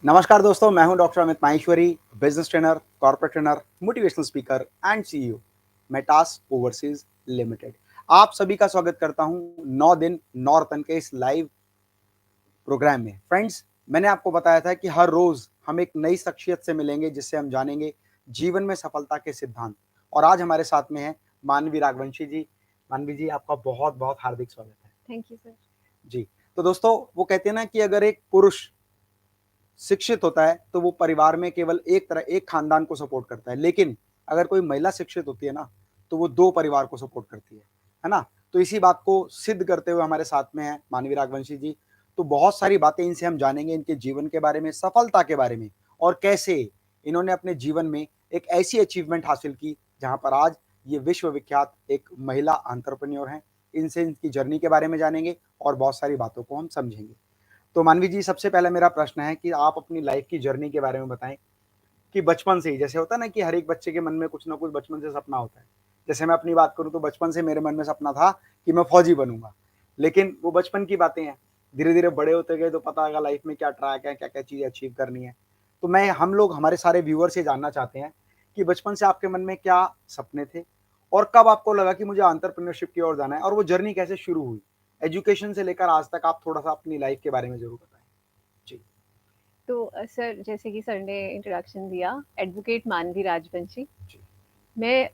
नमस्कार दोस्तों, मैं हूं doctor Amit Maheshwari, business trainer, corporate trainer, motivational speaker and CEO, Metas overseas limited. आप सभी का स्वागत करता हूं 9 दिन 9 रत्न के इस लाइव प्रोग्राम में। फ्रेंड्स, मैंने आपको बताया था कि हर रोज हम एक नई शख्सियत से मिलेंगे जिससे हम जानेंगे जीवन में सफलता के सिद्धांत। और आज हमारे साथ में है मानवी राघवंशी जी। मानवी जी, आपका बहुत बहुत हार्दिक स्वागत है। Thank you sir. जी, तो दोस्तों, वो कहते हैं ना कि अगर एक पुरुष शिक्षित होता है तो वो परिवार में केवल एक खानदान को सपोर्ट करता है, लेकिन अगर कोई महिला शिक्षित होती है ना, तो वो 2 परिवार को सपोर्ट करती है ना? तो इसी बात को सिद्ध करते हुए हमारे साथ में है मानवी राघवंशी जी। तो बहुत सारी बातें इनसे हम जानेंगे, इनके जीवन के बारे में, सफलता के बारे में, और कैसे इन्होंने अपने जीवन में एक ऐसी अचीवमेंट हासिल की जहाँ पर आज ये विश्व-विख्यात एक महिला एंटरप्रेन्योर हैं। इनसे इनकी जर्नी के बारे में जानेंगे और बहुत सारी बातों को हम समझेंगे। तो मानवी जी, सबसे पहला मेरा प्रश्न है कि आप अपनी लाइफ की जर्नी के बारे में बताएं कि बचपन से ही, जैसे होता है ना कि हर एक बच्चे के मन में कुछ ना कुछ बचपन से सपना होता है। जैसे मैं अपनी बात करूं तो बचपन से मेरे मन में सपना था कि मैं फौजी बनूंगा, लेकिन वो बचपन की बातें हैं। धीरे धीरे बड़े होते गए तो पता लगा लाइफ में क्या ट्रैक है, क्या क्या चीज़ अचीव करनी है। तो मैं हम लोग हमारे सारे व्यूअर से जानना चाहते हैं कि बचपन से आपके मन में क्या सपने थे और कब आपको लगा कि मुझे एंटरप्रेन्योरशिप की ओर जाना है, और वो जर्नी कैसे शुरू हुई एजुकेशन से लेकर आज तक। आप थोड़ा सा अपनी लाइफ के बारे में जरूर बताएं। जी। तो सर, जैसे कि सर ने इंट्रोडक्शन दिया, एडवोकेट मानवी राजवंशी। जी। मैं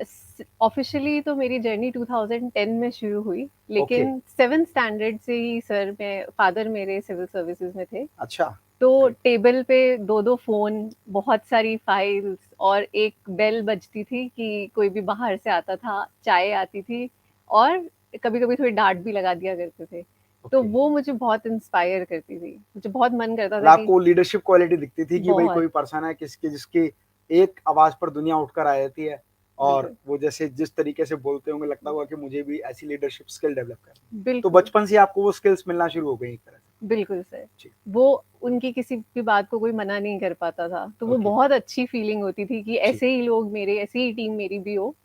ऑफिशियली तो मेरी जर्नी 2010 में शुरू हुई, ओके। लेकिन 7th स्टैंडर्ड से ही सर, मैं फादर मेरे सिविल सर्विसेज में थे। अच्छा। तो ग्रेट। टेबल पे दो दो फोन, बहुत सारी फाइल्स, और एक बेल बजती थी कि कोई भी बाहर से आता था, चाय आती थी, और कभी कभी थोड़ी डांट भी लगा दिया करते थे। तो ओके। वो मुझे बहुत इंस्पायर करती थी, मुझे बहुत मन करता मतलब था कि आपको लीडरशिप क्वालिटी दिखती थी कि भाई बहुत। कोई पर्सन है किसकी जिसकी एक आवाज पर दुनिया उठकर आ जाती है, और बिल्कुल। वो जैसे जिस तरीके से बोलते होंगे लगता होगा कि मुझे भी ऐसी लीडरशिप स्किल डेवलप करनी है। तो बिल्कुल। बचपन से आपको वो स्किल्स मिलना शुरू हो गई एक तरह से। बिल्कुल सर। जी। वो उनकी किसी भी बात को कोई मना नहीं कर पाता था, तो वो ओके। बहुत अच्छी फीलिंग होती थी कि जी। ऐसे ही लोग मेरे, ऐसी ही टीम मेरी भी हो,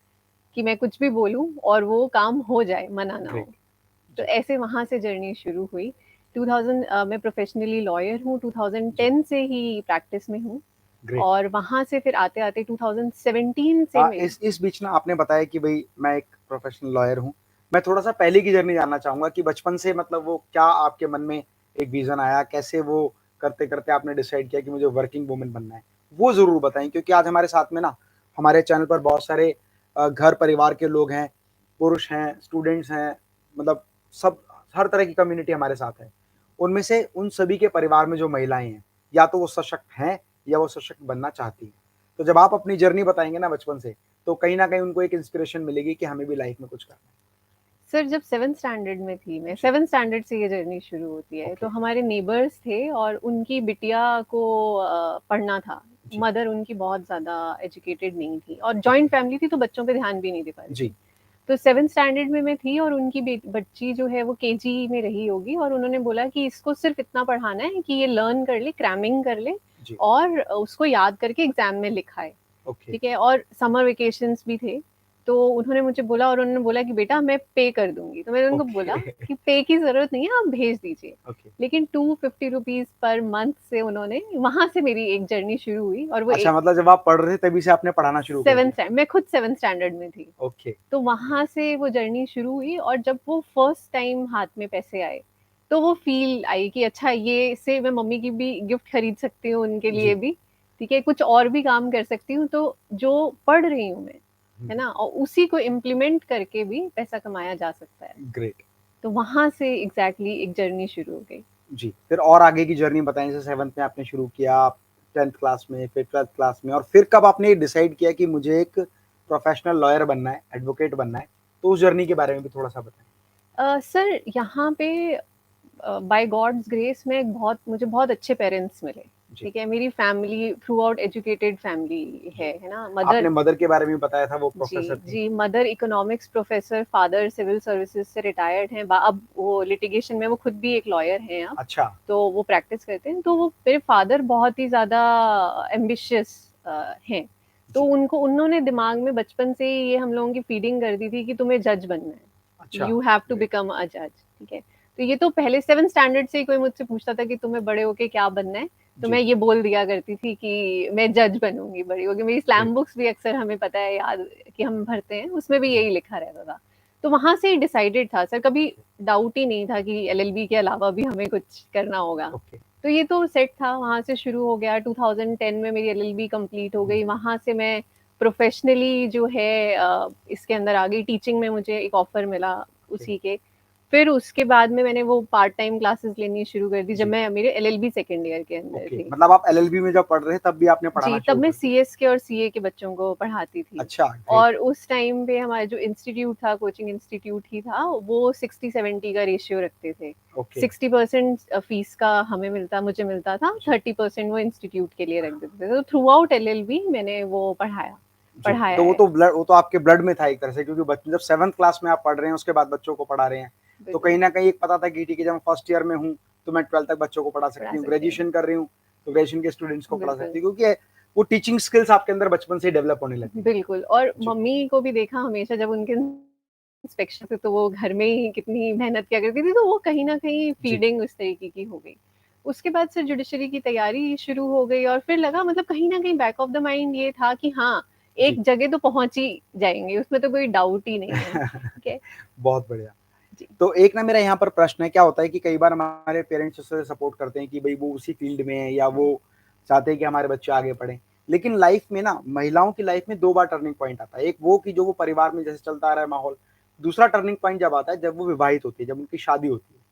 कि मैं कुछ भी बोलूं और वो काम हो जाए, मना ना हो। ग्रेट। तो जी। ऐसे वहाँ से जर्नी शुरू हुई। 2000 मैं प्रोफेशनली लॉयर हूँ, जी। 2010 से ही प्रैक्टिस में हूँ। ग्रेट। और वहाँ से फिर आते आते 2017 से मैं। इस बीच ना आपने बताया कि भाई मैं एक प्रोफेशनल लॉयर हूँ। मैं थोड़ा सा पहले की जर्नी जानना चाहूंगा कि बचपन से मतलब वो क्या आपके मन में एक विजन आया, कैसे वो करते करते आपने डिसाइड किया कि मुझे वर्किंग वुमेन बनना है। वो जरूर बताएं, क्योंकि आज हमारे साथ में ना हमारे चैनल पर बहुत सारे घर परिवार के लोग हैं, पुरुष हैं, स्टूडेंट्स हैं, मतलब सब, हर तरह की कम्युनिटी हमारे साथ है। उनमें से उन सभी के परिवार में जो महिलाएं हैं, या तो वो सशक्त हैं या वो सशक्त बनना चाहती हैं। तो जब आप अपनी जर्नी बताएंगे ना बचपन से, तो कहीं ना कहीं उनको एक इंस्पिरेशन मिलेगी कि हमें भी लाइफ में कुछ करना सर, जब 7th स्टैंडर्ड में थी मैं, है। जी। 7th स्टैंडर्ड से ये जर्नी शुरू होती है। ओके। तो हमारे नेबर्स थे और उनकी बिटिया को पढ़ना था। जी। मदर उनकी बहुत ज़्यादा एजुकेटेड नहीं थी, और ओके। जॉइंट फैमिली थी, तो बच्चों पे ध्यान भी नहीं दे पा रही थी। जी। तो 7th स्टैंडर्ड में मैं थी, और उनकी बच्ची जो है वो केजी में रही होगी, और उन्होंने बोला कि इसको सिर्फ इतना पढ़ाना है कि ये लर्न कर ले, क्रैमिंग कर ले, जी। और उसको याद करके एग्जाम में लिखाए। ओके। ठीक है, और समर वेकेशंस भी थे। तो उन्होंने मुझे बोला, और उन्होंने बोला कि बेटा मैं पे कर दूंगी। तो मैंने उनको बोला ओके। कि पे की जरूरत नहीं है, आप भेज दीजिए। ओके। लेकिन 250 रुपीज पर मंथ से उन्होंने, वहां से मेरी एक जर्नी शुरू हुई। और वो अच्छा, एक मतलब जब आप पढ़ रहे थे तभी से आपने पढ़ाना शुरू कर 7th दिया। स्टैंडर्ड, मैं खुद 7th स्टैंडर्ड में थी। ओके। तो वहां से वो जर्नी शुरू हुई, और जब वो फर्स्ट टाइम हाथ में पैसे आए, तो वो फील आई कि अच्छा, ये इससे मैं मम्मी की भी गिफ्ट खरीद सकती हूँ, उनके लिए जी। भी। ठीक है, कुछ और भी काम कर सकती हूँ, तो जो पढ़ रही हूँ मैं, है हम्म। ना, और उसी को इम्प्लीमेंट करके भी पैसा कमाया जा सकता है। ग्रेट। तो वहां से एग्जैक्टली एक जर्नी शुरू हो गई। जी, फिर और आगे की जर्नी बताएं। जैसे 7th में आपने शुरू किया, 10th क्लास में, फिर 12th क्लास में, और फिर कब आपने डिसाइड किया कि मुझे एक प्रोफेशनल लॉयर बनना है, एडवोकेट बनना है। तो उस जर्नी के बारे में भी थोड़ा सा बताएं। सर, यहाँ पे बाय गॉड्स ग्रेस में बहुत, मुझे बहुत अच्छे पेरेंट्स मिले। जी। ठीक है, मेरी family throughout educated family जी। है ना। आपने मदर, मदर के बारे में बताया था, वो जी प्रोफेसर थी। जी, mother economics professor, father civil services से रिटायर्ड हैं। अब वो लिटिगेशन में, वो खुद भी एक लॉयर हैं अब। अच्छा। तो वो प्रैक्टिस करते हैं। तो वो मेरे फादर बहुत ही ज़्यादा एम्बिशियस हैं। तो जी। उनको, उन्होंने दिमाग में बचपन से ही ये हम लोगों की फीडिंग कर दी थी कि तुम्हें जज बनना है, अच्छा। You have to great. Become a जज। ठीक है, तो ये तो पहले 7th स्टैंडर्ड से ही कोई मुझसे पूछता था कि तुम्हें बड़े होके क्या बनना है, तो जी। मैं ये बोल दिया करती थी कि मैं जज बनूँगी बड़ी होके। मेरी स्लैम बुक्स भी अक्सर हमें पता है याद कि हम भरते हैं, उसमें भी यही लिखा रहता था। तो वहाँ से डिसाइडेड था सर, कभी डाउट ही नहीं था कि एलएलबी के अलावा भी हमें कुछ करना होगा। ओके। तो ये तो सेट था, वहाँ से शुरू हो गया। 2010 में मेरी एलएलबी कंप्लीट हो गई। वहाँ से मैं प्रोफेशनली जो है इसके अंदर आ गई। टीचिंग में मुझे एक ऑफर मिला उसी के। फिर उसके बाद में मैंने वो पार्ट टाइम क्लासेस लेनी शुरू कर दी जब जी। मैं मेरे एलएलबी सेकंड ईयर के अंदर ओके, थी। मतलब आप एलएलबी में जब पढ़ रहे थे तब भी आपने जी, पढ़ाना तब शुरू मैं कर दिया? सीएस के और सीए के बच्चों को पढ़ाती थी। अच्छा, ग्रेट। और उस टाइम पे हमारा जो इंस्टीट्यूट था, कोचिंग इंस्टीट्यूट ही था, वो 60-70 का रेशियो रखते थे। ओके। 60% फीस का हमें मुझे मिलता था, जी। 30% वो इंस्टीट्यूट के लिए रख देते थे। तो थ्रू आउट एलएलबी मैंने वो जी, पढ़ाया तो है। वो तो आपके ब्लड में था एक तरह से, क्योंकि बच्चे जब 7th क्लास में आप पढ़ रहे हैं, उसके बाद बच्चों को पढ़ा रहे हैं, तो बिल्कुल, कहीं न कहीं एक पता था कि ठीक है, जब मैं फर्स्ट ईयर में हूँ, तो मैं 12th तक बच्चों को पढ़ा पढ़ा सकती हूँ, सकते हैं। ग्रेजुएशन कर रही हूँ, तो ग्रेजुएशन के स्टूडेंट्स को पढ़ा बिल्कुल। सकती हूँ, क्योंकि वो टीचिंग स्किल्स आपके अंदर बचपन से ही डेवलप होने लगी हैं। बिल्कुल, और जी। मम्मी को भी देखा हमेशा जब उनके इंस्पेक्शन थे तो वो घर में ही कितनी मेहनत किया करती थी, तो वो कहीं न कहीं जी। फीडिंग उस तरीके की हो गई। उसके बाद से जुडिशरी की तैयारी शुरू हो गई और फिर लगा मतलब कहीं न कहीं बैक ऑफ द माइंड ये था कि हाँ, जी। एक जगह तो पहुँच ही जाएँगे, उसमें तो कोई डाउट ही नहीं है। ठीक है? बहुत बढ़िया। जी, तो एक ना मेरा यहाँ पर प्रश्न है, क्या होता है कि कई बार हमारे पेरेंट्स उससे सपोर्ट करते हैं कि भई वो उसी फील्ड में है, या वो चाहते हैं कि हमारे बच्चे आगे पढ़ें। लेकिन लाइफ में ना, महिलाओं की लाइफ में 2 बार टर्निंग पॉइंट आता है। एक वो कि जो वो परिवार में जैसे चलता आ रहा है माहौल। दूसरा टर्निंग पॉइंट जब आता है, जब वो विवाहित होती है, जब उनकी शादी होती है।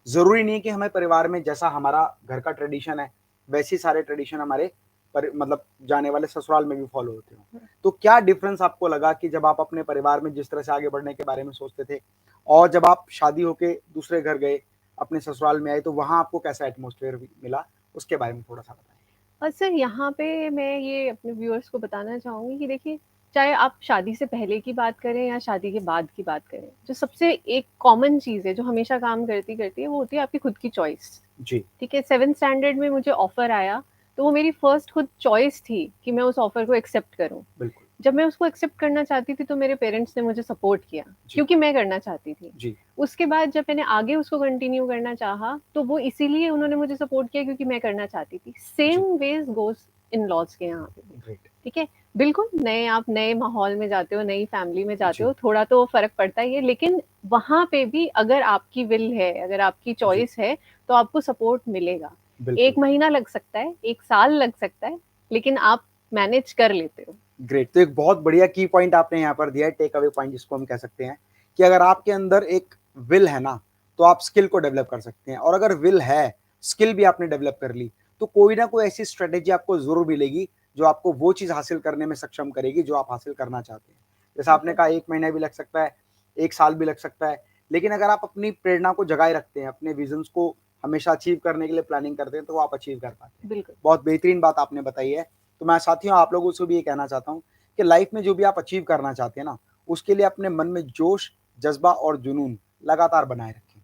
ज़रूरी नहीं है कि हमें परिवार में जैसा हमारा घर का ट्रेडिशन है, वैसे ही सारे ट्रेडिशन हमारे मतलब जाने वाले ससुराल में भी फॉलो होते हों। तो क्या डिफरेंस आपको लगा कि जब आप अपने परिवार में जिस तरह से आगे बढ़ने के बारे में सोचते थे, और जब आप शादी होके दूसरे घर गए, अपने ससुराल में आए, तो वहाँ आपको कैसा एटमॉस्फेयर मिला? उसके बारे में थोड़ा-सा बताएँ? और सर यहाँ पे मैं ये अपने व्यूअर्स को बताना चाहूँगी कि देखिए, चाहे आप शादी से पहले की बात करें या शादी के बाद की बात करें, जो सबसे एक कॉमन चीज़ है जो हमेशा काम करती है वो होती है आपकी खुद की चॉइस। जी। ठीक है, 7th स्टैंडर्ड में मुझे ऑफ़र आया, तो वो मेरी फर्स्ट खुद चॉइस थी कि मैं उस ऑफ़र को एक्सेप्ट करूँ। बिल्कुल। जब मैं उसको एक्सेप्ट करना चाहती थी तो मेरे पेरेंट्स ने मुझे सपोर्ट किया, जी। क्योंकि मैं करना चाहती थी। जी। उसके बाद जब मैंने आगे उसको कंटिन्यू करना चाहा, तो वो इसीलिए उन्होंने मुझे सपोर्ट किया क्योंकि मैं करना चाहती थी। सेम जी। वेज़ गोज़ इन-लॉज़ के यहाँ पे भी, ग्रेट। ठीक है? बिल्कुल, आप नए माहौल में जाते हो, नई फैमिली में जाते जी। हो, थोड़ा तो फ़र्क पड़ता ही है, लेकिन वहाँ पे भी अगर आपकी विल है, अगर आपकी जी। चॉइस है, तो आपको सपोर्ट मिलेगा। बिल्कुल। 1 महीना लग सकता है, 1 साल लग सकता है, लेकिन आप मैनेज कर लेते हो। ग्रेट। तो एक बहुत बढ़िया की पॉइंट आपने यहाँ पर दिया है, टेक अवे पॉइंट जिसको हम कह सकते हैं, कि अगर आपके अंदर एक विल है ना, तो आप स्किल को डेवलप कर सकते हैं, और अगर विल है, स्किल भी आपने डेवलप कर ली, तो कोई ना कोई ऐसी स्ट्रैटेजी आपको ज़रूर मिलेगी, जो आपको वो चीज़ हासिल करने में सक्षम करेगी, जो आप हासिल करना चाहते हैं। जैसा आपने बिल्कुल, कहा, 1 महीना भी लग सकता है, 1 साल भी लग सकता है, लेकिन अगर आप अपनी प्रेरणा को जगाए रखते हैं, अपने विज़न्स को हमेशा अचीव करने के लिए प्लानिंग करते हैं, तो वो आप अचीव कर पाते हैं। बिल्कुल। बहुत बेहतरीन बात आपने बताई है। तो मैं साथियों आप लोगों से भी ये कहना चाहता हूँ कि लाइफ में जो भी आप अचीव करना चाहते हैं ना, उसके लिए अपने मन में जोश, जज़्बा और जुनून लगातार बनाए रखें।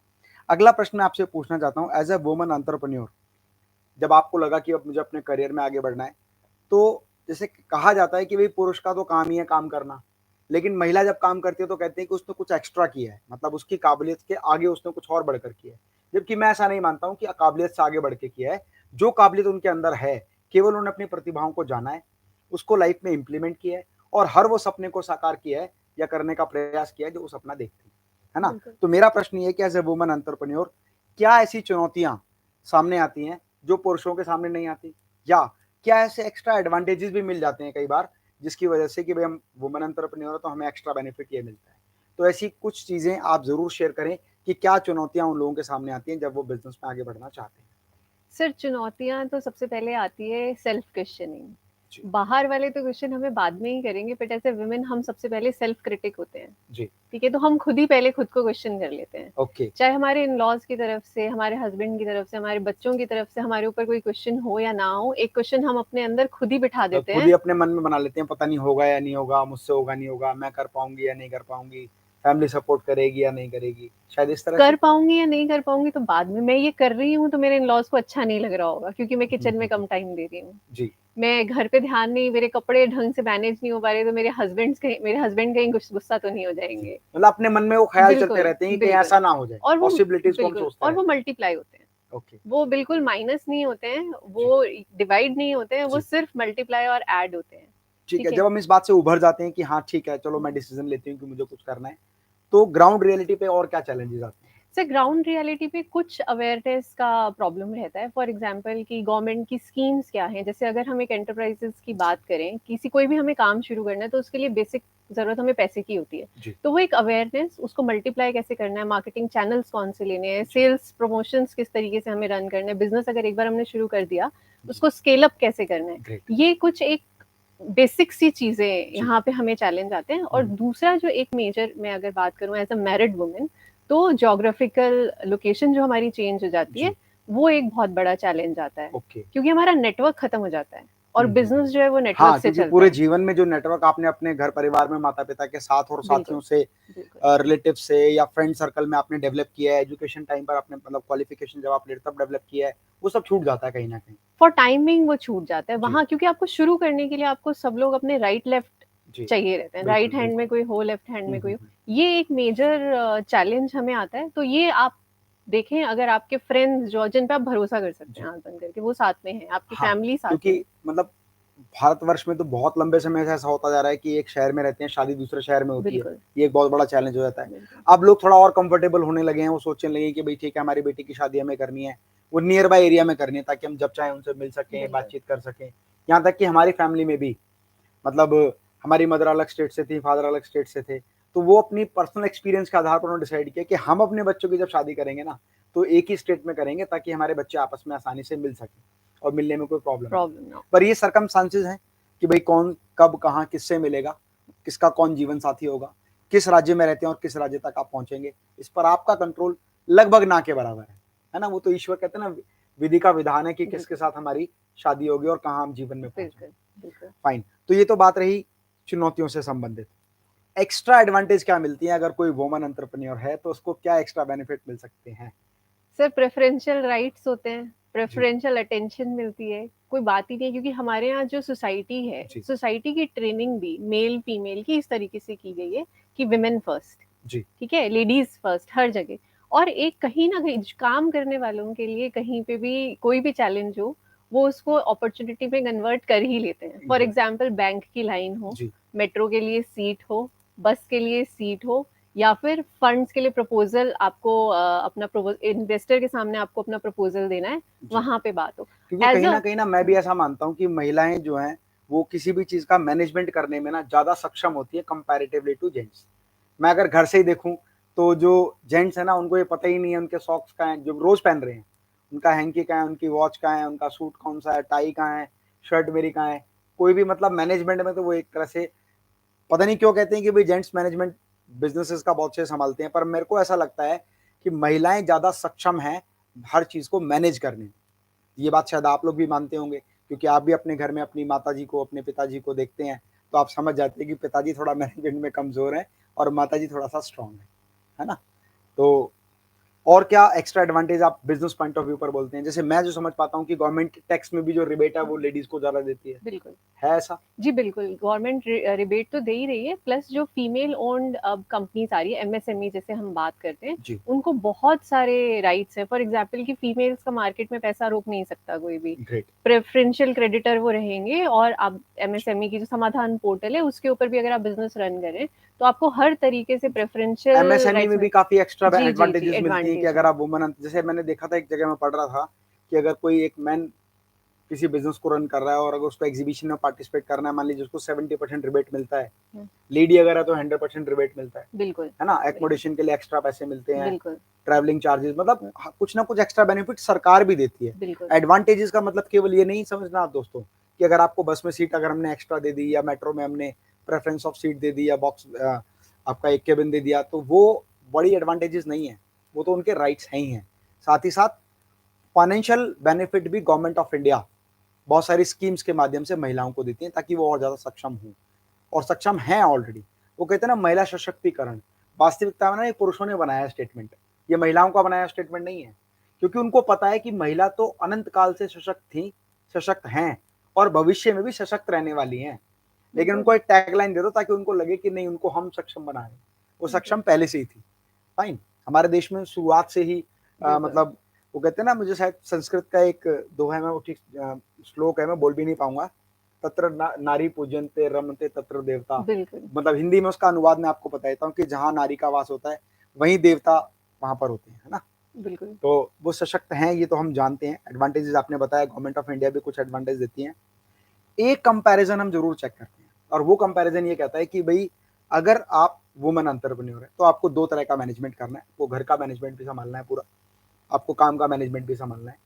अगला प्रश्न मैं आपसे पूछना चाहता हूँ, एज़ अ वुमन एंटरप्रेन्योर, जब आपको लगा कि अब मुझे अपने करियर में आगे बढ़ना है, तो जैसे कहा जाता है कि भई पुरुष का तो काम ही है काम करना, लेकिन महिला जब काम करती है तो कहते हैं कि उसने कुछ एक्स्ट्रा किया है, मतलब उसकी काबिलियत के आगे उसने कुछ और बढ़कर किया है। जबकि मैं ऐसा नहीं मानता हूँ कि काबिलियत से आगे बढ़ के किया है, जो काबिलियत उनके अंदर है, केवल उन्होंने अपनी प्रतिभाओं को जाना है, उसको लाइफ में इम्प्लीमेंट किया है, और हर वो सपने को साकार किया है या करने का प्रयास किया है जो वो सपना देखती है ना? बिल्कुल। तो मेरा प्रश्न ये है कि एज़ अ वुमन एंटरप्रेन्योर, क्या ऐसी चुनौतियाँ सामने आती हैं जो पुरुषों के सामने नहीं आती? या क्या ऐसे एक्स्ट्रा एडवांटेजेस भी मिल जाते हैं कई बार, जिसकी वजह से कि भाई हम वुमन एंटरप्रेन्योर है तो हमें एक्स्ट्रा बेनिफिट ये मिलता है? तो ऐसी कुछ चीज़ें आप ज़रूर शेयर करें कि क्या चुनौतियाँ उन लोगों के सामने आती हैं जब वो बिज़नेस में आगे बढ़ना चाहते हैं? सर चुनौतियाँ तो सबसे पहले आती है सेल्फ क्वेश्चनिंग। जी। बाहर वाले तो क्वेश्चन हमें बाद में ही करेंगे, बट एज़ अ वुमेन हम सबसे पहले सेल्फ क्रिटिक होते हैं, जी। ठीक है? तो हम खुद ही पहले खुद को क्वेश्चन कर लेते हैं। ओके। चाहे हमारे इन-लॉज़ की तरफ से, हमारे हस्बैंड की तरफ से, हमारे बच्चों की तरफ से हमारे ऊपर कोई क्वेश्चन हो या ना हो, एक क्वेश्चन हम अपने अंदर खुद ही बिठा देते खुद हैं। ही अपने मन में बना लेते हैं, पता नहीं होगा या नहीं होगा, मुझसे होगा नहीं होगा, मैं कर पाऊँगी या नहीं कर पाऊँगी, फैमिली सपोर्ट करेगी या नहीं करेगी, शायद इस तरह कर से? पाऊँगी या नहीं कर पाऊँगी तो बाद में, मैं ये कर रही हूँ तो मेरे इन-लॉज़ को अच्छा नहीं लग रहा होगा क्योंकि मैं हुँ, किचन में हुँ, हुँ। कम टाइम दे रही हूँ। जी। मैं घर पे ध्यान नहीं, मेरे कपड़े ढंग से मैनेज नहीं हो पा रहे, तो मेरे हस्बैंड कहीं गुस्सा तो नहीं हो जी। जाएँगे। मतलब अपने मन में वो ख्याल चलते बिल्कुल, रहते हैं कि कहीं बिल्कुल। ऐसा ना हो जाए, और वो पॉसिबिलिटीज़ को हम बिल्कुल, सोचते और वो रहते हैं। मल्टीप्लाई होते हैं। ओके। वो बिल्कुल माइनस नहीं होते हैं, वो डिवाइड नहीं होते हैं, वो जी। सिर्फ मल्टीप्लाई और ऐड होते हैं। ठीक है, ठीक है? जब हम इस बात से उभर जाते हैं कि हाँ ठीक है, चलो मैं डिसीजन लेती हूँ कि मुझे कुछ करना है, तो ग्राउंड रियलिटी पे और क्या चैलेंजेस आते हैं? सर ग्राउंड रियलिटी पे कुछ अवेयरनेस का प्रॉब्लम रहता है। फॉर एग्जांपल कि गवर्नमेंट की स्कीम्स क्या हैं, जैसे अगर हम एक एंटरप्राइजेस की बात करें, किसी कोई भी हमें काम शुरू करना है तो उसके लिए बेसिक ज़रूरत हमें पैसे की होती है। जी। तो वो एक अवेयरनेस, उसको मल्टीप्लाई कैसे करना है, मार्केटिंग चैनल्स कौन से लेने हैं, जी। सेल्स प्रमोशंस किस तरीके से हमें रन करना है, बिजनेस अगर एक बार हमने शुरू कर दिया जी। उसको स्केल अप कैसे करना है, ग्रेट। ये कुछ एक बेसिक सी चीज़ें जी। यहाँ पे हमें चैलेंज आते हैं। और दूसरा जो एक मेजर मैं अगर बात करूँ एज अ मैरिड वुमेन, तो ज्योग्राफिकल लोकेशन जो हमारी चेंज हो जाती है, जी। वो एक बहुत बड़ा चैलेंज आता है, ओके। क्योंकि हमारा नेटवर्क खत्म हो जाता है और बिजनेस जो है वो नेटवर्क हाँ, से क्योंकि चलता पूरे है। जीवन में जो नेटवर्क आपने अपने घर परिवार में माता-पिता के साथ और साथियों बिल्कुल, से बिल्कुल, रिलेटिव से या फ्रेंड सर्कल में आपने डेवलप किया है, एजुकेशन टाइम पर आपने मतलब क्वालिफिकेशन जब आप तब डेवलप किया है, वो सब छूट जाता है कहीं न कहीं। फॉर टाइमिंग वो छूट जाता है जी। वहाँ, क्योंकि आपको शुरू करने के लिए आपको सब लोग अपने राइट लेफ्ट जी। चाहिए रहते हैं, बिल्कुल, राइट हैंड में बिल्कुल। कोई हो, लेफ्ट हैंड में कोई हो। हुँ। ये एक मेजर चैलेंज हमें आता है। तो ये आप देखें, अगर आपके फ्रेंड्स जो जिन पे आप भरोसा कर सकते जी। हैं आँख बंद करके, वो साथ में हैं, आपकी हाँ, फैमिली साथ में है। क्योंकि मतलब भारतवर्ष में तो बहुत लंबे समय से ऐसा होता जा रहा है कि एक शहर में रहते हैं, शादी दूसरे शहर में होती है। बिल्कुल, ये एक बहुत बड़ा चैलेंज हो जाता है। बिल्कुल, अब लोग थोड़ा और कंफर्टेबल होने लगे हैं, वो सोचने लगे कि भई ठीक है, हमारी बेटी की शादी हमें करनी है, वो नियर बाय एरिया में करनी है ताकि हम जब चाहें उनसे मिल सकें, बिल्कुल, बातचीत कर सकें। यहाँ तक कि हमारी फैमिली में भी मतलब हमारी मदर अलग स्टेट से थी, फादर अलग स्टेट से थे, तो वो अपनी पर्सनल एक्सपीरियंस के आधार पर उन्होंने डिसाइड किया कि हम अपने बच्चों की जब शादी करेंगे ना, तो एक ही स्टेट में करेंगे ताकि हमारे बच्चे आपस में आसानी से मिल सकें और मिलने में कोई प्रॉब्लम ना हो। प्रॉब्लम ना हो। पर ये सर्कमस्टांसेस हैं कि भई कौन, कब, कहाँ, किससे मिलेगा, किसका कौन जीवन साथी होगा, किस राज्य में रहते हैं और किस राज्य तक आप पहुँचेंगे, इस पर आपका कंट्रोल लगभग ना के बराबर है ना? वो तो ईश्वर कहते हैं ना, विधि का विधान है कि किसके बिल्कुल, साथ हमारी शादी होगी और कहाँ हम जीवन में पहुँचेंगे। बिल्कुल, बिल्कुल। फाइन, तो ये तो बात रही चुनौतियों से संबंधित। एक्स्ट्रा एडवांटेज क्या मिलती है अगर कोई वुमन एंटरप्रेन्योर है, तो उसको क्या एक्स्ट्रा बेनिफिट मिल सकते हैं? सर प्रेफ़रेंशियल राइट्स होते हैं, जी। प्रेफ़रेंशियल अटेंशन मिलती है, कोई बात ही नहीं है, क्योंकि हमारे यहाँ जो सोसाइटी है, जी। सोसाइटी की ट्रेनिंग भी मेल-फीमेल की इस तरीके से की गई है कि वुमेन फर्स्ट, जी। ठीक है? लेडीज़ फर्स्ट हर जगह। और एक कहीं न कहीं काम करने वालों के लिए कहीं पे भी कोई भी चैलेंज हो, वो उसको अपॉर्च्युनिटी में कन्वर्ट कर ही लेते हैं। For great. एग्ज़ाम्पल बैंक की लाइन हो, जी। मेट्रो के लिए सीट हो, बस के लिए सीट हो, या फिर फंड्स के लिए प्रपोज़ल आपको अपना इन्वेस्टर के सामने आपको अपना प्रपोज़ल देना है, जी। वहाँ पे बात हो। क्योंकि एज़ कहीं न मैं भी ऐसा मानता हूँ कि महिलाएँ जो हैं, वो किसी भी चीज़ का मैनेजमेंट करने में ना ज़्यादा सक्षम होती है कंपैरेटिवली टू जेंट्स। मैं अगर घर से ही देखूँ, तो जो जेंट्स हैं ना, उनको ये पता ही नहीं है उनके सॉक्स कहाँ हैं, जो रोज़ पहन रहे हैं। उनका हैंकी कहाँ है, उनकी वॉच कहाँ है, उनका सूट कौन-सा है, टाई कहाँ है, शर्ट मेरी कहाँ है। कोई भी मतलब मैनेजमेंट में तो वो एक तरह से पता नहीं क्यों कहते हैं कि भई जेंट्स मैनेजमेंट बिज़नेसेस का बहुत अच्छे संभालते हैं, पर मेरे को ऐसा लगता है कि महिलाएँ ज़्यादा सक्षम हैं हर चीज़ को मैनेज करने में। ये बात शायद आप लोग भी मानते होंगे, क्योंकि आप भी अपने घर में अपनी माताजी को, अपने पिताजी को देखते हैं, तो आप समझ जाते हैं कि पिताजी थोड़ा मैनेजमेंट में कमज़ोर हैं और माताजी थोड़ा-सा स्ट्रॉन्ग है ना? तो और क्या एक्स्ट्रा एडवांटेज आप बिज़नेस पॉइंट ऑफ व्यू पर बोलते हैं? जैसे मैं जो समझ पाता हूँ कि गवर्नमेंट टैक्स में भी जो रिबेट है, वो लेडीज़ को ज़्यादा देती है। बिल्कुल। है ऐसा? जी, बिल्कुल, गवर्नमेंट रिबेट तो दे ही रही है, प्लस जो फीमेल ओन्ड अब कंपनीज़ आ रही है, एमएसएमई जैसे हम बात करते हैं, जी। उनको बहुत सारे राइट्स हैं। फॉर एग्ज़ाम्पल कि फीमेल्स का मार्केट में पैसा रोक नहीं सकता कोई भी। ग्रेट। प्रेफ़रेंशियल क्रेडिटर वो रहेंगे, और आप एमएसएमई की जो समाधान पोर्टल है, उसके ऊपर भी अगर आप बिज़नेस रन करें, तो आपको हर तरीके से प्रेफ़रेंशियल एमएसएमई राइट्स में भी मिल। काफ़ी एक्स्ट्रा जी, जी, जी, एडवांटेजेस मिलती हैं कि एडवांटेज अगर है। आप वुमन जैसे मैंने देखा था, एक जगह मैं पढ़ रहा था कि अगर कोई एक मैन किसी बिज़नेस को रन कर रहा है और अगर उसको एग्ज़िबिशन में पार्टिसिपेट करना है, मान लीजिए उसको 70% रिबेट मिलता है। हुँ, लेडी अगर है तो 100% रिबेट मिलता बिल्कुल, है ना? बिल्कुल, एक्कोमोडेशन के लिए एक्स्ट्रा पैसे मिलते हैं, बिल्कुल, ट्रैवलिंग चार्जेस मतलब हुँ, कुछ ना कुछ एक्स्ट्रा बेनिफिट सरकार भी देती है। बिल्कुल, एडवांटेजेस का मतलब केवल ये नहीं समझना आप दोस्तों, कि अगर आपको बस में सीट अगर हमने एक्स्ट्रा दे दी या मेट्रो में हमने प्रेफ़रेंस ऑफ सीट दे दी या बॉक्स आपका एक केबिन दे दिया, तो वो बड़ी एडवांटेजेस नहीं है। वो तो उनके राइट्स हैं ही हैं। साथ ही साथ फाइनेंशियल बेनिफिट भी गवर्नमेंट ऑफ इंडिया बहुत सारी स्कीम्स के माध्यम से महिलाओं को देती हैं ताकि वो और ज़्यादा सक्षम हों और सक्षम हैं ऑलरेडी। वो कहते हैं ना महिला सशक्तिकरण, वास्तविकता में ना ये पुरुषों ने बनाया स्टेटमेंट, ये महिलाओं का बनाया स्टेटमेंट नहीं है। क्योंकि उनको पता है कि महिला तो अनंत काल से सशक्त थी, सशक्त हैं और भविष्य में भी सशक्त रहने वाली हैं। लेकिन बिल्कुल, उनको एक टैगलाइन दे दो ताकि उनको लगे कि नहीं, उनको हम सक्षम बना रहे हैं। वो बिल्कुल, सक्षम पहले से ही थी। फाइन, हमारे देश में शुरुआत से ही बिल्कुल, मतलब वो कहते हैं ना, मुझे शायद संस्कृत का एक दोहा है, मैं वो ठीक श्लोक है, मैं बोल भी नहीं पाऊंगा, तत्र नारी पूजनते रमते तत्र देवता। बिल्कुल, मतलब हिंदी में उसका अनुवाद मैं आपको बता देता हूँ कि जहाँ नारी का वास होता है वहीं देवता वहां पर होते हैं, है ना। बिल्कुल। तो वो सशक्त हैं, ये तो हम जानते हैं। एडवांटेजेस आपने बताया, गवर्नमेंट ऑफ इंडिया भी कुछ एडवांटेज देती है। एक कंपैरिजन हम जरूर चेक करते हैं, और वो कंपैरिजन ये कहता है कि भाई अगर आप वुमेन एंटरप्रेन्योर है तो आपको दो तरह का मैनेजमेंट करना है, वो घर का मैनेजमेंट भी संभालना है पूरा, आपको काम का मैनेजमेंट भी संभालना है।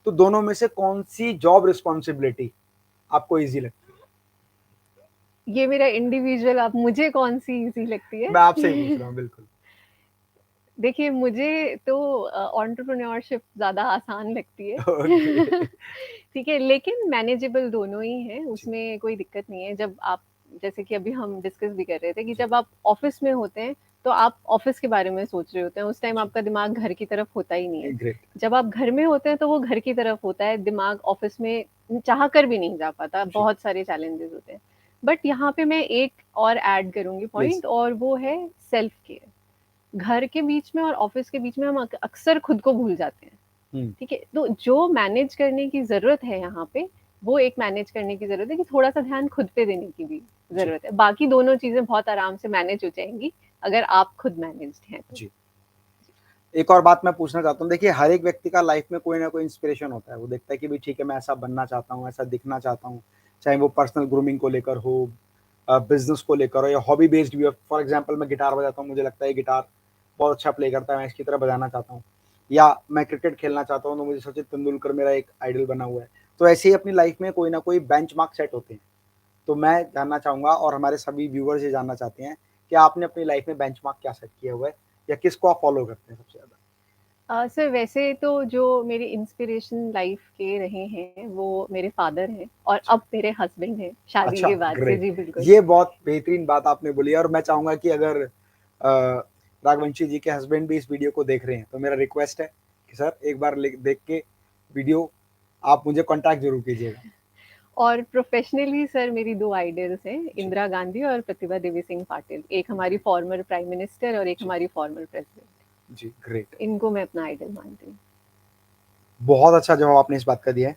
तो दोनों में से कौन सी जॉब रिस्पॉन्सिबिलिटी आपको ईजी लगती है? ये मेरा इंडिविजुअल, आप मुझे कौन-सी ईज़ी लगती है? मैं आपसे ही पूछ रहा हूँ, बिल्कुल। देखिए, मुझे तो एंटरप्रेन्योरशिप ज़्यादा आसान लगती है। ओके। ठीक है, लेकिन मैनेजेबल दोनों ही हैं, जी, उसमें कोई दिक्कत नहीं है। जब आप, जैसे कि अभी हम डिस्कस भी कर रहे थे कि जी, जब आप ऑफ़िस में होते हैं, तो आप ऑफ़िस के बारे में सोच रहे होते हैं, उस टाइम जी। आपका दिमाग घर की तरफ होता ही नहीं है। ग्रेट। जब आप घर में होते हैं, तो वो घर की तरफ होता है, दिमाग ऑफ़िस में चाह कर भी नहीं जा पाता, जी, बहुत सारे चैलेंजेज़ होते हैं। बट यहाँ पे मैं एक और ऐड करूँगी प्लीज। पॉइंट, और वो है सेल्फ केयर। घर के बीच में और ऑफिस के बीच में हम अक्सर खुद को भूल जाते हैं, हम्म। ठीक है? तो जो मैनेज करने की ज़रूरत है यहाँ पे, वो एक मैनेज करने की ज़रूरत है कि थोड़ा-सा ध्यान खुद पे देने की भी जी, ज़रूरत है। बाकी दोनों चीज़ें बहुत आराम से मैनेज हो जाएँगी, अगर आप खुद मैनेज्ड हैं तो। जी। एक और बात मैं पूछना चाहता हूँ, देखिए हर एक व्यक्ति का लाइफ में कोई ना कोई इंस्पिरेशन होता है, वो देखता है कि भाई ठीक है, मैं ऐसा बनना चाहता हूँ, ऐसा दिखना चाहता हूँ, चाहे वो पर्सनल ग्रूमिंग को लेकर हो, बिजनेस को लेकर हो, या हॉबी बेस्ड भी हो। फॉर एग्जाम्पल मैं गिटार बजाता हूँ, मुझे लगता है गिटार बहुत अच्छा प्ले करता है, मैं इसकी तरह बजाना चाहता हूँ। या मैं क्रिकेट खेलना चाहता हूँ, तो मुझे सचिन तेंदुलकर मेरा एक आइडल बना हुआ है। तो ऐसे ही अपनी लाइफ में कोई ना कोई बेंच मार्क सेट होते हैं। तो मैं जानना चाहूंगा, और हमारे सभी व्यूवर्स ये जानना चाहते हैं कि आपने अपनी लाइफ में बेंच मार्क क्या सेट किया हुआ है, या किसको आप फॉलो करते हैं सबसे ज्यादा? सर वैसे तो जो मेरे इंस्पिरेशन लाइफ के रहे हैं, वो मेरे फादर हैं और अच्छा। अब मेरे हस्बैंड हैं, शादी अच्छा, के बाद से। ग्रेट। जी, बिल्कुल। ये बहुत बेहतरीन बात आपने बोली है, और मैं चाहूंगा कि अगर राघवंशी जी के हस्बैंड भी इस वीडियो को देख रहे हैं, तो मेरा रिक्वेस्ट है कि सर एक बार देख के वीडियो आप मुझे कांटेक्ट जरूर कीजिएगा। और प्रोफेशनली सर मेरी 2 आइडल्स हैं, जी, इंदिरा गांधी और प्रतिभा देवी सिंह पाटिल। एक हमारी ग्रेट। फॉर्मर प्राइम मिनिस्टर और एक जी, हमारी फॉर्मर प्रेसिडेंट। जी, ग्रेट। इनको मैं अपना आइडल मानती हूँ। बहुत अच्छा जवाब आपने इस बात का दिया है।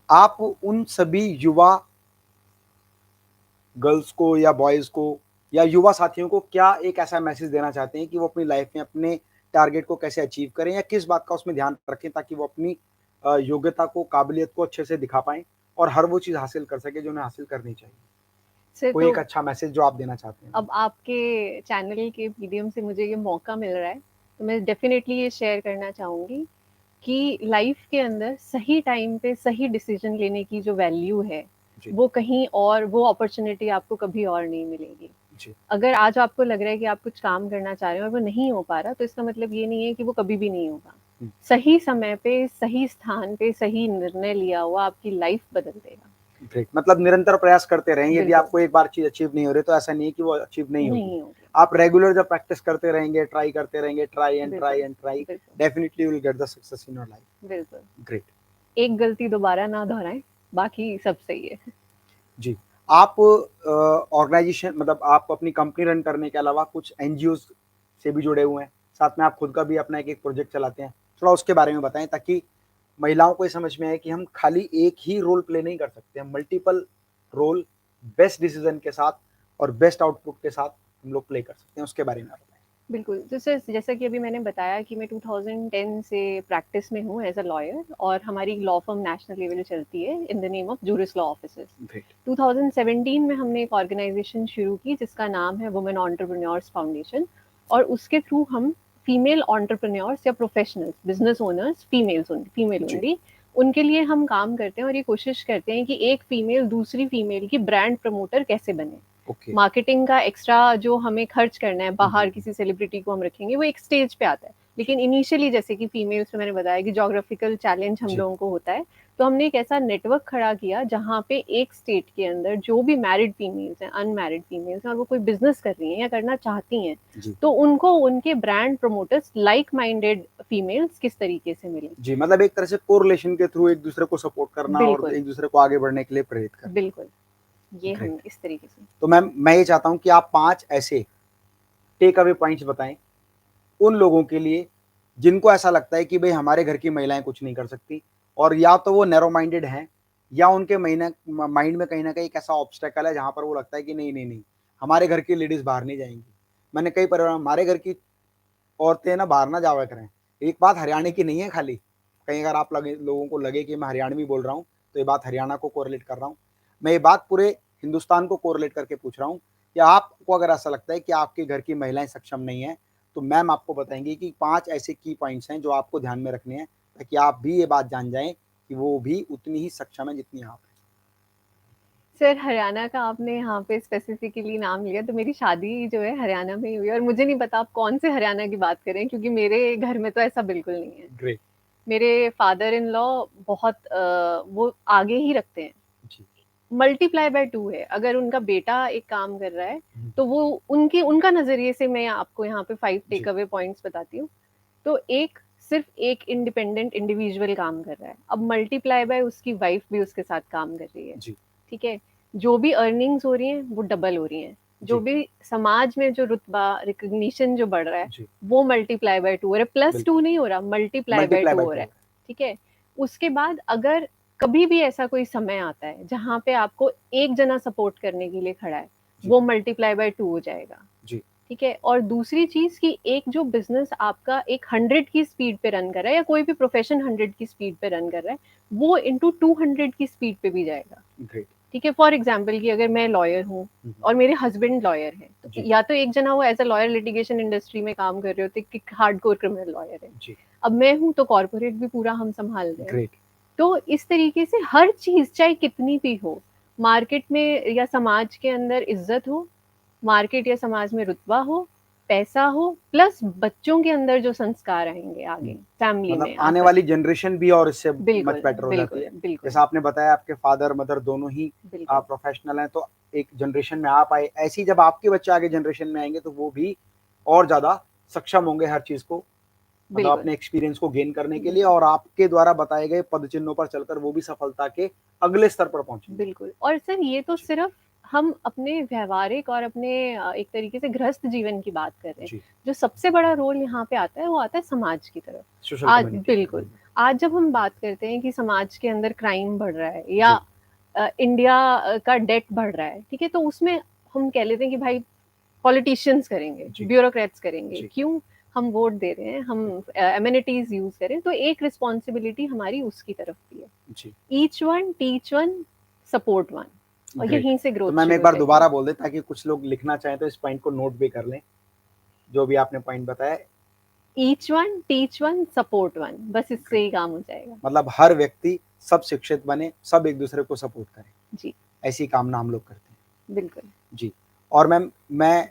आप उन सभी युवा गर्ल्स को या बॉयज को या युवा साथियों को क्या एक ऐसा मैसेज देना चाहते हैं कि वो अपनी लाइफ में अपने टारगेट को कैसे अचीव करें, या किस बात का उसमें ध्यान रखें ताकि वो अपनी योग्यता को, काबिलियत को अच्छे से दिखा पाएं और हर वो चीज़ हासिल कर सके जो उन्हें हासिल करनी चाहिए? सर कोई तो एक अच्छा मैसेज जो आप देना चाहते हैं? अब आपके चैनल के मीडियम से मुझे ये मौका मिल रहा है, तो मैं डेफिनेटली ये शेयर करना चाहूँगी कि लाइफ के अंदर सही टाइम पे सही डिसीजन लेने की जो वैल्यू है, जी, वो कहीं और, वो अपॉर्चुनिटी आपको कभी और नहीं मिलेगी। जी, अगर आज आपको लग रहा है कि आप कुछ काम करना चाह रहे हो और वो नहीं हो पा रहा, तो इसका मतलब ये नहीं है कि वो कभी भी नहीं होगा। हुँ, सही समय पे, सही स्थान पे, सही निर्णय लिया हुआ आपकी लाइफ बदल देगा। ग्रेट। मतलब निरंतर प्रयास करते रहें, यदि बिल्कुल, आपको एक बार चीज़ अचीव नहीं हो रही, तो ऐसा नहीं है कि वो अचीव नहीं होगी। नहीं होगी। आप रेगुलर जब प्रैक्टिस करते रहेंगे, ट्राई करते रहेंगे, ट्राई एंड ट्राई बिल्कुल, एंड ट्राई, बिल्कुल, definitely you will get the success in your life. बिल्कुल। ग्रेट। एक गलती दोबारा ना दोहराएँ, बाकी सब सही है। जी। आप ऑर्गेनाइज़ेशन, मतलब आप अपनी कंपनी रन करने के अलावा कुछ एनजीओज़ से भी जुड़े हुए हैं। साथ में आप खुद का भी अपना एक-एक प्रोजेक्ट चलाते हैं। थोड़ा उसके बारे में बताएँ ताकि महिलाओं को ये समझ में आए कि हम खाली एक ही रोल प्ले नहीं कर सकते, हम मल्टीपल रोल बेस्ट डिसीज़न के साथ और बेस्ट आउटपुट के साथ हम लोग प्ले कर सकते हैं। उसके बारे में आप बताएँ। बिल्कुल, तो सर जैसा कि अभी मैंने बताया कि मैं 2010 से प्रैक्टिस में हूँ एज़ अ लॉयर, और हमारी लॉ फर्म नेशनल लेवल चलती है in the name of juris law offices. Great. 2017 में हमने एक ऑर्गेनाइज़ेशन शुरू की जिसका नाम है वुमेन एंटरप्रेन्योर्स फाउंडेशन, और उसके थ्रू हम फीमेल एंटरप्रेन्योर्स या प्रोफेशनल्स, बिज़नेस ओनर्स, फीमेल जी, ओनली, उनके लिए हम काम करते हैं और ये कोशिश करते हैं कि एक फीमेल दूसरी फीमेल की ब्रांड प्रमोटर कैसे बने। ओके। मार्केटिंग का एक्स्ट्रा जो हमें खर्च करना है, हुँ, बाहर हुँ। किसी सेलिब्रिटी को हम रखेंगे, वो एक स्टेज पे आता है। जी, लेकिन इनिशियली जैसे कि फीमेल्स में मैंने बताया कि ज्योग्राफिकल चैलेंज हम जी, लोगों को होता है, तो हमने एक ऐसा नेटवर्क खड़ा किया जहाँ पे एक स्टेट के अंदर जो भी मैरिड फीमेल्स हैं, अनमैरिड फीमेल्स हैं और वो कोई बिज़नेस कर रही हैं या करना चाहती हैं, जी। तो उनको उनके brand promoters like minded females किस तरीके से मिलें। जी, मतलब एक तरह से कोरिलेशन के थ्रू एक-दूसरे को सपोर्ट करना और बिल्कुल, एक-दूसरे को आगे बढ़ने के लिए प्रेरित करना। बिल्कुल। ये ग्रेट। हम इस तरीके से। तो मैं ये चाहता हूँ कि आप 5 ऐसे टेक अवे पॉइंट्स बताएँ उन लोगों के लिए जिनको ऐसा लगता है कि भाई हमारे घर की महिलाएं कुछ नहीं कर सकती, और या तो वो नैरो माइंडेड हैं, या उनके माइंड में कहीं ना कहीं एक ऐसा ऑब्स्टेकल है जहां पर वो लगता है कि नहीं नहीं नहीं, हमारे घर की लेडीज बाहर नहीं जाएंगी। मैंने कई परिवार, हमारे घर की औरतें ना बाहर ना जावा करें। एक बात हरियाणा की नहीं है खाली, कहीं अगर आप लोगों को लगे कि मैं हरियाणवी बोल रहा हूँ तो ये बात हरियाणा को कोरिलेट कर रहा हूँ, मैं ये बात पूरे हिंदुस्तान को कोरिलेट करके पूछ रहा हूँ कि आपको अगर ऐसा लगता है कि आपके घर की महिलाएं सक्षम नहीं है, तो मैम आपको बताएंगे कि 5 ऐसे की पॉइंट्स हैं जो आपको ध्यान में रखने हैं, ताकि आप भी ये बात जान जाएं कि वो भी उतनी ही सक्षम है जितनी आप हैं। सर हरियाणा का आपने यहाँ पे स्पेसिफिकली नाम लिया, तो मेरी शादी जो है हरियाणा में ही हुई, और मुझे नहीं पता आप कौन से हरियाणा की बात करें, क्योंकि मेरे घर में तो ऐसा बिल्कुल नहीं है। ग्रेट। मेरे फादर इन लॉ बहुत वो आगे ही रखते हैं, जी। मल्टीप्लाई बाय 2 है। अगर उनका बेटा एक काम कर रहा है, तो वो उनके उनका नज़रिए से मैं आपको यहाँ पे 5 जी। टेक अवे पॉइंट्स बताती हूँ। तो एक सिर्फ एक इंडिपेंडेंट इंडिविजुअल काम कर रहा है, अब मल्टीप्लाई बाय उसकी वाइफ भी उसके साथ काम कर रही है, जी। ठीक है? जो भी अर्निंग्स हो रही हैं, वो डबल हो रही हैं। जो जी। भी समाज में जो रुतबा, रिकॉग्निशन जो बढ़ रहा है, जी। वो मल्टीप्लाई बाय 2 हो रहा है, प्लस 2 बिल्कुल। नहीं हो रहा, मल्टीप्लाई बाय मल्टीप्लाई 2 बाय हो टू रहा हो है, रहा ठीक है? उसके बाद अगर कभी भी ऐसा कोई समय आता है जहाँ पे आपको एक जना सपोर्ट करने के लिए खड़ा है, है। जी। वो मल्टीप्लाई बाय 2 हो जाएगा, जी। ठीक है? और दूसरी चीज़ कि एक जो बिज़नेस आपका एक 100 की स्पीड पे रन कर रहा है, या कोई भी प्रोफ़ेशन 100 की स्पीड पे रन कर रहा है, वो इंटू 200 की स्पीड पे भी जाएगा, ग्रेट। ठीक है? फॉर एग्ज़ाम्पल कि अगर मैं लॉयर हूँ और मेरे हस्बैंड लॉयर हैं, तो जी। या तो एक जना वो as a lawyer litigation industry में काम कर रहे होते कि हार्डकोर क्रिमिनल लॉयर है। जी। अब मैं हूँ तो कॉर्पोरेट भी पूरा हम सँभाल रहे हैं। ग्रेट। तो इस तरीके से हर चीज़ चाहे कितनी भी हो, मार्केट में या समाज के अंदर इज़्ज़त हो, मार्केट या समाज में रुतबा हो, पैसा हो, प्लस बच्चों के अंदर जो संस्कार आएँगे आगे, फैमिली मतलब में आने आकर। वाली जनरेशन भी और इससे मच बिल्कुल, बेटर हो जाती बिल्कुल, है। बिल्कुल, जैसा आपने बताया आपके फादर मदर दोनों ही बिल्कुल, प्रोफेशनल हैं, तो एक जनरेशन में आप आए, ऐसे ही जब आपके बच्चे आगे जनरेशन में आएंगे तो वो भी और ज़्यादा सक्षम होंगे हर चीज़ को, मतलब बिल्कुल, अपने एक्सपीरियंस को गेन करने के लिए, बिल्कुल, और आपके द्वारा बताए गए पद चिन्हों पर चलकर वो भी सफलता के अगले स्तर पर पहुंचेंगे। बिल्कुल। और सर ये तो जी। सिर्फ़ हम अपने व्यावहारिक और अपने एक तरीके से गृहस्थ जीवन की बात कर रहे हैं। जी। जो सबसे बड़ा रोल यहाँ पे आता है, वो आता है समाज की तरफ। सोशल आज कम्युनिटी का। बिल्कुल, आज जब हम बात करते हैं कि समाज के अंदर क्राइम बढ़ रहा है, या जी। इंडिया का डेट बढ़ रहा है, ठीक है? तो उसमें हम कह लेते हैं कि भाई पॉलिटिशियंस करेंगे, जी। ब्यूरोक्रेट्स करेंगे। जी। क्यों? हम वोट दे रहे हैं, हम एमेनिटीज़ यूज़ करें, तो एक रिस्पॉन्सिबिलिटी हमारी उसकी तरफ भी है। जी। Each one, teach one, support one, और ग्रेट। यहीं से तो ग्रोथ मैम एक शुरू हो बार जाएगी। दोबारा बोल दें ताकि कुछ लोग लिखना चाहें तो इस पॉइंट को नोट भी कर लें, जो भी आपने पॉइंट बताया। Each one, teach one, support one, बस इससे ग्रेट। ही काम हो जाएगा। मतलब हर व्यक्ति सब शिक्षित बने, सब एक दूसरे को सपोर्ट करें, जी, ऐसी कामना हम लोग करते हैं। बिल्कुल। जी। और मैम मैं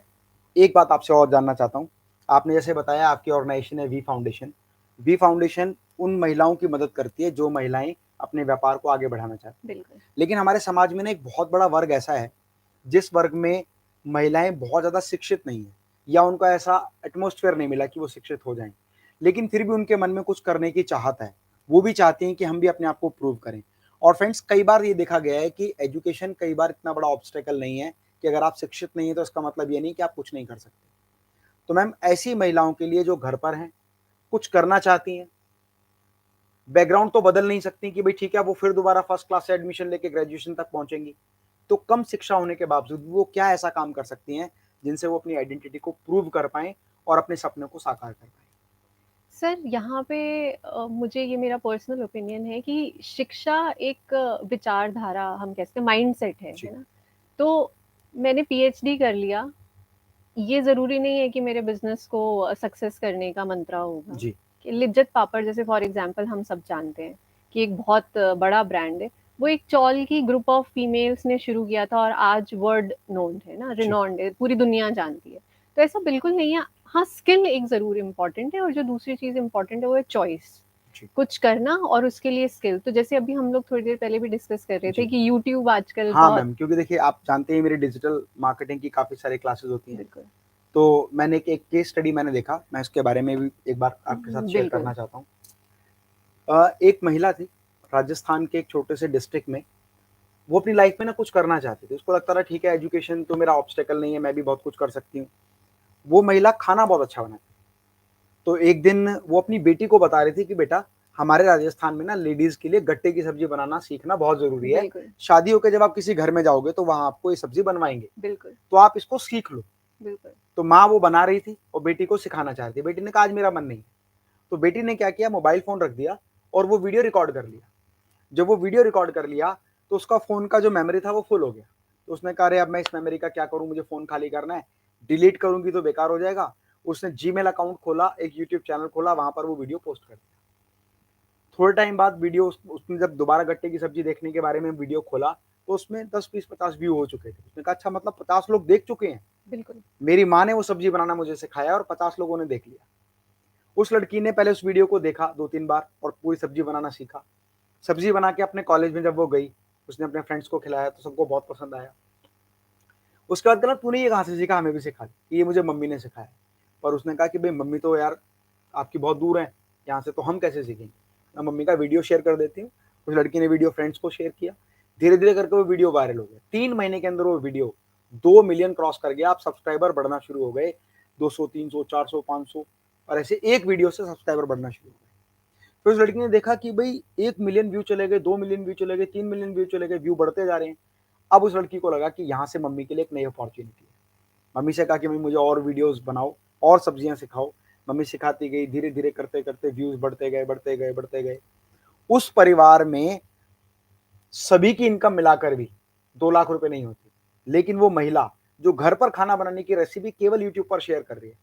एक बात आपसे और जानना चाहता हूँ, आपने जैसे बताया आपकी ऑर्गेनाइजेशन है वी फाउंडेशन। वी फाउंडेशन उन महिलाओं की मदद करती है जो महिलाएं अपने व्यापार को आगे बढ़ाना चाहती हैं। बिल्कुल। लेकिन हमारे समाज में ना एक बहुत बड़ा वर्ग ऐसा है जिस वर्ग में महिलाएं बहुत ज़्यादा शिक्षित नहीं है, या उनको ऐसा एटमॉस्फेयर नहीं मिला कि वो शिक्षित हो जाएं, लेकिन फिर भी उनके मन में कुछ करने की चाहत है। वो भी चाहती हैं कि हम भी अपने आप को प्रूव करें। और फ्रेंड्स कई बार ये देखा गया है कि एजुकेशन कई बार इतना बड़ा ऑब्स्टेकल नहीं है कि अगर आप शिक्षित नहीं है तो इसका मतलब ये नहीं कि आप कुछ नहीं कर सकते। तो मैम ऐसी महिलाओं के लिए जो घर पर हैं, कुछ करना चाहती हैं, बैकग्राउंड तो बदल नहीं सकती कि भाई ठीक है वो फिर दोबारा फर्स्ट क्लास से एडमिशन लेके ग्रेजुएशन तक पहुंचेंगी, तो कम शिक्षा होने के बावजूद वो क्या ऐसा काम कर सकती हैं जिनसे वो अपनी आइडेंटिटी को प्रूव कर पाएं और अपने सपने को साकार कर पाएं। सर यहाँ पे मुझे ये मेरा पर्सनल ओपिनियन है कि शिक्षा एक विचारधारा हम कह सकते हैं, माइंडसेट है जी। ना? तो मैंने पीएचडी कर लिया, ये ज़रूरी नहीं है कि मेरे बिज़नेस को सक्सेस करने का मंत्रा होगा। जी। कि लिज्जत पापड़ जैसे फॉर एग्ज़ाम्पल हम सब जानते हैं कि एक बहुत बड़ा ब्रांड है। वो एक चॉल की ग्रुप ऑफ फीमेल्स ने शुरू किया था, और आज वर्ल्ड नोन्ड है ना, जी। रिनॉन्ड है, पूरी दुनिया जानती है। तो ऐसा बिल्कुल नहीं है। हाँ, स्किल एक ज़रूर इम्पोर्टेंट है, और जो दूसरी चीज़ इम्पोर्टेंट है वो है चॉइस। जी। कुछ करना और उसके लिए स्किल। तो जैसे अभी हम लोग थोड़ी देर पहले भी डिस्कस कर रहे थे जी। कि यूट्यूब आजकल हाँ बहुत। मैम, क्योंकि देखिए आप जानते हैं मेरी डिजिटल मार्केटिंग की काफ़ी सारी क्लासेस होती हैं, बिल्कुल, तो मैंने एक केस स्टडी मैंने देखा, मैं उसके बारे में भी एक बार आपके साथ शेयर बिल्कुल। करना चाहता हूँ। एक महिला थी राजस्थान के एक छोटे से डिस्ट्रिक्ट में, वो अपनी लाइफ में ना कुछ करना चाहती थी, उसको लगता था ठीक है एजुकेशन तो मेरा ऑब्स्टेकल नहीं है, मैं भी बहुत कुछ कर सकती हूँ। वो महिला खाना बहुत अच्छा बनाती थी, तो एक दिन वो अपनी बेटी को बता रही थी कि बेटा, हमारे राजस्थान में ना लेडीज के लिए गट्टे की सब्जी बनाना सीखना बहुत जरूरी है। बिल्कुल, शादी होकर जब आप किसी घर में जाओगे तो वहां आपको ये सब्जी बनवाएंगे, बिल्कुल, तो आप इसको सीख लो। बिल्कुल। तो माँ वो बना रही थी और बेटी को सिखाना चाह रही थी। बेटी ने कहा आज मेरा मन नहीं है। तो बेटी ने क्या किया, मोबाइल फोन रख दिया और वो वीडियो रिकॉर्ड कर लिया। जब वो वीडियो रिकॉर्ड कर लिया तो उसका फोन का जो मेमोरी था वो फुल हो गया। तो उसने कहा अरे अब मैं इस मेमोरी का क्या करूं, मुझे फोन खाली करना है, डिलीट करूंगी तो बेकार हो जाएगा। उसने जीमेल अकाउंट खोला, एक यूट्यूब चैनल खोला, वहां पर वो वीडियो पोस्ट कर दिया। थोड़े टाइम बाद वीडियो उसने जब दोबारा गट्टे की सब्जी देखने के बारे में वीडियो खोला तो उसमें 10 20 50 व्यू हो चुके थे। उसने कहा अच्छा मतलब 50 लोग देख चुके हैं, बिल्कुल, मेरी माँ ने वो सब्जी बनाना मुझे सिखाया और 50 लोगों ने देख लिया। उस लड़की ने पहले उस वीडियो को देखा 2 3 बार और पूरी सब्जी बनाना सीखा। सब्जी बना के अपने कॉलेज में जब वो गई, उसने अपने फ्रेंड्स को खिलाया तो सबको बहुत पसंद आया। उसके बाद कहना तूने ये कहाँ से सीखा, हमें भी सिखा दे। ये मुझे मम्मी ने सिखाया। पर उसने कहा कि भाई मम्मी तो यार आपकी बहुत दूर है यहाँ से, तो हम कैसे सीखेंगे, मैं मम्मी का वीडियो शेयर कर देती हूँ। उस लड़की ने वीडियो फ्रेंड्स को शेयर किया, धीरे धीरे करके वो वीडियो वायरल हो गया। 3 महीने के अंदर वो वीडियो 2 मिलियन क्रॉस कर गया। आप सब्सक्राइबर बढ़ना शुरू हो गए, 200 300 400 500, और ऐसे एक वीडियो से सब्सक्राइबर बढ़ना शुरू हो गए। फिर उस लड़की ने देखा कि भाई 1 मिलियन व्यू चले गए, 2 मिलियन व्यू चले गए, 3 मिलियन व्यू चले गए, व्यू बढ़ते जा रहे हैं। अब उस लड़की को लगा कि यहाँ से मम्मी के लिए एक नई अपॉर्चुनिटी है। मम्मी से कहा कि मम्मी मुझे और वीडियोस बनाओ और सब्जियां सिखाओ। मम्मी सिखाती गई, धीरे धीरे करते करते व्यूज बढ़ते गए बढ़ते गए बढ़ते गए। उस परिवार में सभी की इनकम मिलाकर भी 2 लाख रुपए नहीं होती, लेकिन वो महिला जो घर पर खाना बनाने की रेसिपी केवल यूट्यूब पर शेयर कर रही है,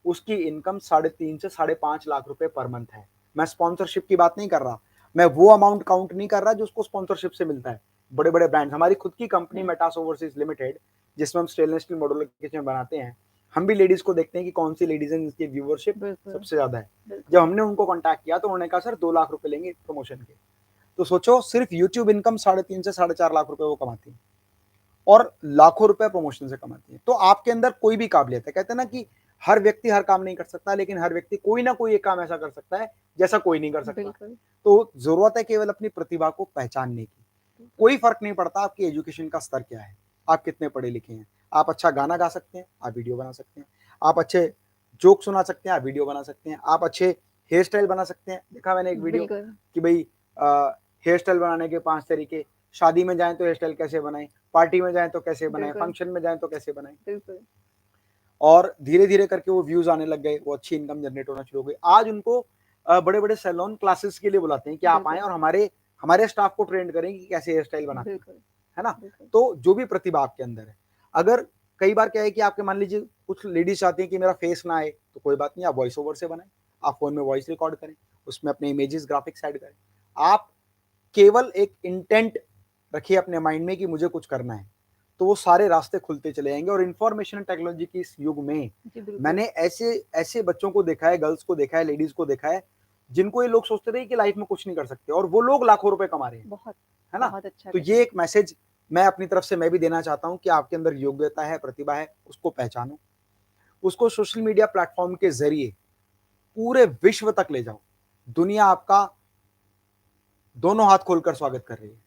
उसकी इनकम 3.5 से 5.5 लाख रुपए पर मंथ है। मैं स्पॉन्सरशिप की बात नहीं कर रहा, मैं वो अमाउंट काउंट नहीं कर रहा जो उसको स्पॉन्सरशिप से मिलता है। बड़े बड़े ब्रांड्स, हमारी खुद की कंपनी मेटास ओवरसीज लिमिटेड, जिसमें हम स्टेनलेस स्टील मॉड्यूलर किचन बनाते हैं, हम भी लेडीज को देखते हैं कि कौन सी लेडीज हैं जिसकी व्यूवरशिप बिल्कुल, सबसे ज्यादा है। जब बिल्कुल, हमने उनको कॉन्टैक्ट किया तो उन्होंने कहा सर 2 लाख रुपए लेंगे प्रमोशन के। तो सोचो सिर्फ यूट्यूब इनकम 3.5 से 4.5 लाख रुपए वो कमाती है और लाखों रुपए प्रमोशन से कमाती है। तो आपके अंदर कोई भी काबिलियत है। कहते हैं ना कि हर व्यक्ति हर काम नहीं कर सकता, लेकिन हर व्यक्ति कोई ना कोई एक काम ऐसा कर सकता है जैसा कोई नहीं कर सकता। बिल्कुल, तो जरूरत है केवल अपनी प्रतिभा को पहचानने की। कोई फर्क नहीं पड़ता आपकी एजुकेशन का स्तर क्या है, आप कितने पढ़े लिखे हैं। आप अच्छा गाना गा सकते हैं, आप वीडियो बना सकते हैं। आप अच्छे जोक सुना सकते हैं, आप वीडियो बना सकते हैं। आप अच्छे हेयर स्टाइल बना सकते हैं। देखा मैंने एक वीडियो बिल्कुल, कि भाई हेयर स्टाइल बनाने के 5 तरीके, शादी में जाएं तो हेयर स्टाइल कैसे बनाएं, पार्टी में जाएं तो कैसे बनाएं, बिल्कुल, फंक्शन में जाएं तो कैसे बनाएं। बिल्कुल, और धीरे धीरे करके वो व्यूज आने लग गए, वो अच्छी इनकम जनरेट होना शुरू हो गई। आज उनको बड़े बड़े सैलून क्लासेस के लिए बुलाते हैं कि आप आए बिल्कुल, और हमारे हमारे स्टाफ को ट्रेन करें कि कैसे हेयर स्टाइल बनाते हैं, बिल्कुल, है ना। बिल्कुल, तो जो भी प्रतिभा आपके अंदर है, अगर कई बार क्या है कि आपके मान लीजिए कुछ लेडीज चाहती हैं कि मेरा फेस ना आए, तो कोई बात नहीं, आप वॉइस ओवर से बनाएं। आप फोन में वॉइस रिकॉर्ड करें, उसमें अपने इमेजेस ग्राफिक्स ऐड करें। आप केवल एक इंटेंट रखिए अपने माइंड में कि मुझे कुछ करना है, तो वो सारे रास्ते खुलते चले जाएंगे। और इंफॉर्मेशन टेक्नोलॉजी की इस युग में जी, बिल्कुल, मैंने ऐसे ऐसे बच्चों को देखा है, गर्ल्स को देखा है, लेडीज को देखा है, जिनको ये लोग सोचते थे कि लाइफ में कुछ नहीं कर सकते और वो लोग लाखों रुपए कमा रहे हैं, बहुत, है ना। बहुत अच्छा तो कर रहे ये हैं। एक मैसेज मैं अपनी तरफ से मैं भी देना चाहता हूं कि आपके अंदर योग्यता है, प्रतिभा है, उसको पहचानो, उसको सोशल मीडिया प्लेटफॉर्म के जरिए पूरे विश्व तक ले जाओ। दुनिया आपका दोनों हाथ खोलकर स्वागत कर रही है।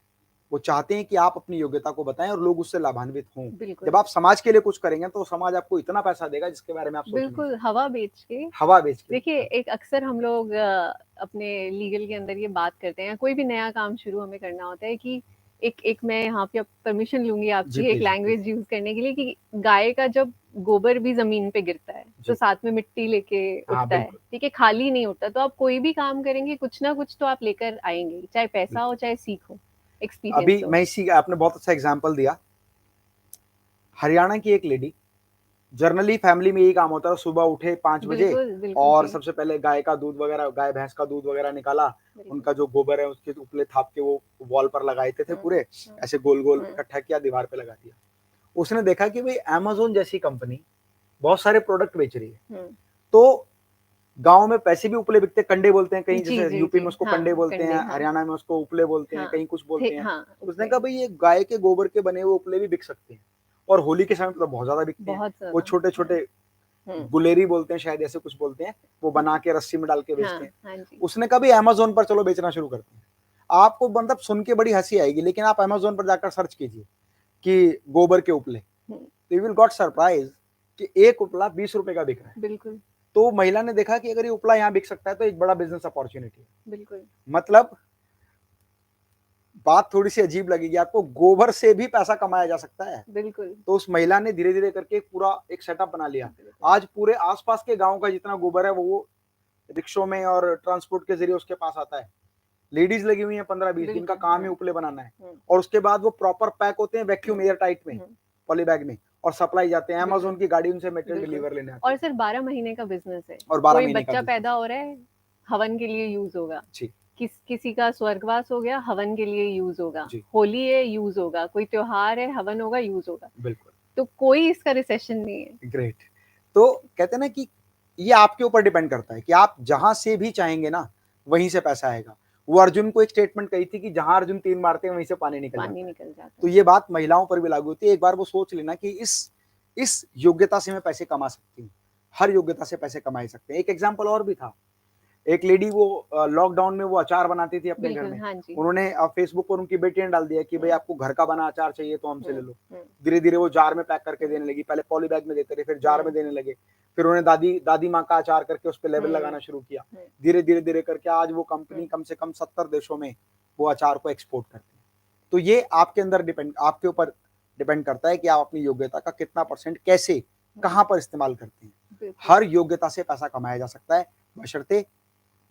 वो चाहते हैं कि आप अपनी योग्यता को बताएं और लोग उससे लाभान्वित हों। जब बिल्कुल, आप समाज के लिए कुछ करेंगे तो समाज आपको इतना पैसा देगा जिसके बारे में आप सोच नहीं बिल्कुल, सकते। हवा बेच के हवा बेच के। देखिए, हाँ, एक अक्सर हम लोग अपने लीगल के अंदर ये बात करते हैं, कोई भी नया काम शुरू हमें करना होता है कि एक एक मैं यहाँ पे अब परमिशन लूँगी जी आपकी एक प्लीज प्लीज। लैंग्वेज यूज़ करने के लिए कि गाय का जब गोबर भी ज़मीन पे गिरता है, तो जी साथ में मिट्टी लेके हाँ उठता है, बिल्कुल ठीक है? खाली नहीं उठता। तो आप कोई भी काम करेंगे, कुछ ना कुछ तो आप लेकर आएँगे, चाहे पैसा हो, बिल्कुल। चाहे सीख हो, अभी एक्सपीरियंस हो। मैं इसी आपने बहुत अच्छा एग्जाम्पल दिया। हरियाणा की एक लेडी, जनरली फैमिली में यही काम होता है, सुबह उठे 5 बजे बिल्कुल, बिल्कुल और जी, सबसे पहले गाय का दूध वगैरह, गाय भैंस का दूध वगैरह निकाला, बिल्कुल। उनका जो गोबर है उसके उपले थाप के वो वॉल पर लगाए थे हुँ, पूरे, हुँ, ऐसे गोल गोल हुँ, इकट्ठा किया, दीवार पे लगा दिया। उसने देखा कि भाई अमेज़न जैसी कंपनी बहुत सारे प्रोडक्ट बेच रही है, हुँ। तो गाँव में पैसे भी उपले बिकते हैं, कंडे बोलते हैं, कहीं जी, जैसे जी, यूपी जी। में उसको कंडे हाँ, बोलते हैं, कंडे, हाँ, हरियाणा में उसको उपले बोलते हैं, हाँ। कहीं कुछ थे बोलते हैं। हाँ, उसने उपले, कहा भाई ये गाय के गोबर के बने हुए उपले भी बिक सकते हैं और होली के समय पे तो बहुत ज्यादा बिकते हैं। बहुत वो ज़्यादा। छोटे हुँ, छोटे हुँ, गुलेरी बोलते हैं शायद, ऐसे कुछ बोलते हैं, वो बना हुँ। के रस्सी में डाल के बेचते हाँ, हैं। हाँ जी। उसने कहा भाई अमेज़न पर चलो बेचना शुरू करते हैं। आपको मतलब सुन के बड़ी हंसी आएगी, लेकिन आप अमेज़न पर जाकर सर्च कीजिए कि गोबर के उपले, हुँ, तो यू विल गॉट सरप्राइज कि एक उपला 20 रुपए का बिक रहा है। बिल्कुल, तो महिला ने देखा कि अगर ये उपला यहाँ बिक सकता है तो एक बड़ा बिजनेस अपॉर्चुनिटी है। बिल्कुल। मतलब बात थोड़ी सी अजीब लगेगी आपको, गोबर से भी पैसा कमाया जा सकता है। बिल्कुल। तो उस महिला ने धीरे धीरे करके पूरा एक सेटअप बना लिया। बिल्कुल। आज पूरे आसपास के गांव का जितना गोबर है वो रिक्शों में और ट्रांसपोर्ट के जरिए उसके पास आता है। लेडीज लगी हुई हैं 15-20, जिनका बिल्कुल। काम ही उपले बनाना है, और उसके बाद वो प्रॉपर पैक होते हैं वैक्यूम एयर टाइट में, पॉली बैग में, और सप्लाई जाते हैं। अमेज़न की गाड़ी उनसे मटेरियल बिल्कुल। डिलीवर लेने आती और है। सर 12 महीने का बिजनेस है। और 12 कोई महीने का बच्चा बिजनेस। पैदा हो रहा है, हवन के लिए यूज होगा। जी। किसी का स्वर्गवास हो गया, हवन के लिए यूज होगा। जी। होली है, यूज होगा। कोई त्योहार है, हवन होगा, यूज होगा। बिल्कुल। तो कोई इसका रिसेशन नहीं है। ग्रेट। तो कहते हैं ना कि ये आपके ऊपर डिपेंड करता है कि आप जहां से भी चाहेंगे ना वहीं से पैसा आएगा। वो अर्जुन को एक स्टेटमेंट कही थी कि जहां अर्जुन 3 मारते हैं वहीं से पानी निकल जाता है। तो ये बात महिलाओं पर भी लागू होती है। एक बार वो सोच लेना कि इस योग्यता से मैं पैसे कमा सकती हूँ। हर योग्यता से पैसे कमा सकते हैं। एक एग्जाम्पल और भी था। एक लेडी वो लॉकडाउन में वो अचार बनाती थी अपने घर बिल्कुल, में। हाँ जी। उन्होंने फेसबुक पर उनकी बेटी ने डाल दिया कि भाई आपको घर का बना अचार चाहिए तो हमसे ले लो। हुँ। धीरे धीरे वो जार में पैक करके देने लगी। पहले पॉली बैग में देते थे, फिर जार में देने लगे। फिर उन्होंने दादी माँ का अचार करके उस पर लेबल लगाना शुरू किया। धीरे धीरे धीरे करके आज वो कंपनी कम से कम 70 देशों में वो अचार को एक्सपोर्ट करती है। तो ये आपके ऊपर डिपेंड करता है कि आप अपनी योग्यता का कितना % कैसे कहाँ पर इस्तेमाल करते हैं। हर योग्यता से पैसा कमाया जा सकता है, बशर्ते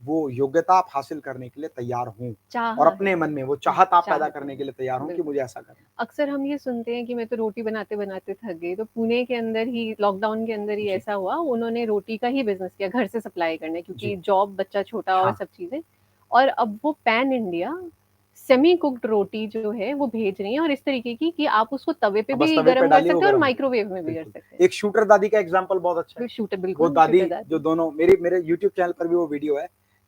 वो योग्यता आप हासिल करने के लिए तैयार हों और अपने मन में वो चाहत आप पैदा करने के लिए तैयार हों कि मुझे ऐसा करना है। अक्सर हम ये सुनते हैं कि मैं तो रोटी बनाते-बनाते थक गई। तो पुणे के अंदर ही लॉकडाउन के अंदर ही जी। ऐसा हुआ। उन्होंने रोटी का ही बिज़नेस किया, घर से सप्लाई करने, क्योंकि जॉब, बच्चा छोटा और हाँ। सब चीज़ें। और अब वो पैन इंडिया सेमी कुक्ड रोटी जो है वो भेज रही हैं, और इस तरीके की कि आप उसको तवे पे बस भी तवे पे गरम कर डालिए, वो सकते हैं और गरम हो माइक्रोवेव में भी कर बिल्कुल। सकते हैं। एक शूटर दादी का एग्जांपल बहुत अच्छा है। शूटर वो बिल्कुल, दादी शूटर दादी। जो दोनों मेरे यूट्यूब चैनल पर भी वो वीडियो है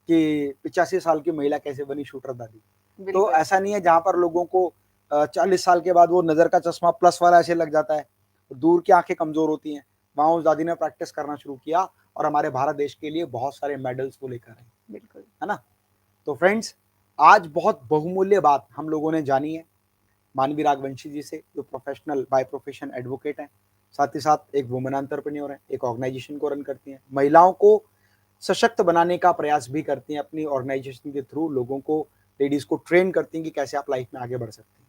कि 85 साल की महिला कैसे बनी शूटर दादी। तो बिल्कुल। ऐसा नहीं है जहाँ पर लोगों को 40 साल के बाद वो नज़र का चश्मा प्लस वाला ऐसे लग जाता है, दूर की आँखें कमज़ोर होती हैं। वहाँ उस दादी ने प्रैक्टिस करना शुरू किया और हमारे भारत देश के लिए बहुत सारे मेडल्स वो लेकर आई। बिल्कुल। है ना? तो फ्रेंड्स, आज बहुत बहुमूल्य बात हम लोगों ने जानी है मानवी राघवंशी जी से, जो प्रोफेशनल बाय प्रोफेशन एडवोकेट हैं, साथ ही साथ एक वुमेन एंटरप्रेन्योर हैं, एक ऑर्गेनाइजेशन को रन करती हैं, महिलाओं को सशक्त बनाने का प्रयास भी करती हैं अपनी ऑर्गेनाइजेशन के थ्रू, लोगों को, लेडीज़ को ट्रेन करती हैं कि कैसे आप लाइफ में आगे बढ़ सकते हैं।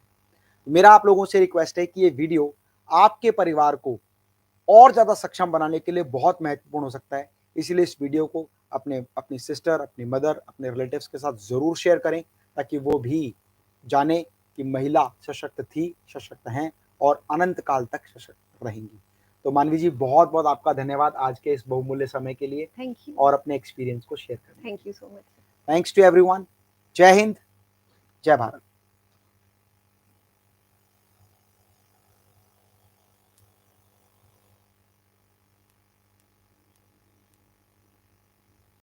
मेरा आप लोगों से रिक्वेस्ट है कि ये वीडियो आपके परिवार को और ज़्यादा सक्षम बनाने के लिए बहुत महत्वपूर्ण हो सकता है। इसीलिए इस वीडियो को अपनी सिस्टर, अपनी मदर, अपने रिलेटिव्स के साथ ज़रूर शेयर करें, ताकि वो भी जाने कि महिला सशक्त थी, सशक्त हैं और अनंत काल तक सशक्त रहेंगी। तो मानवी जी, बहुत-बहुत आपका धन्यवाद आज के इस बहुमूल्य समय के लिए। Thank you. और अपने एक्सपीरियंस को शेयर करने के लिए। Thank you so much. Thanks to everyone. जय हिंद, जय भारत।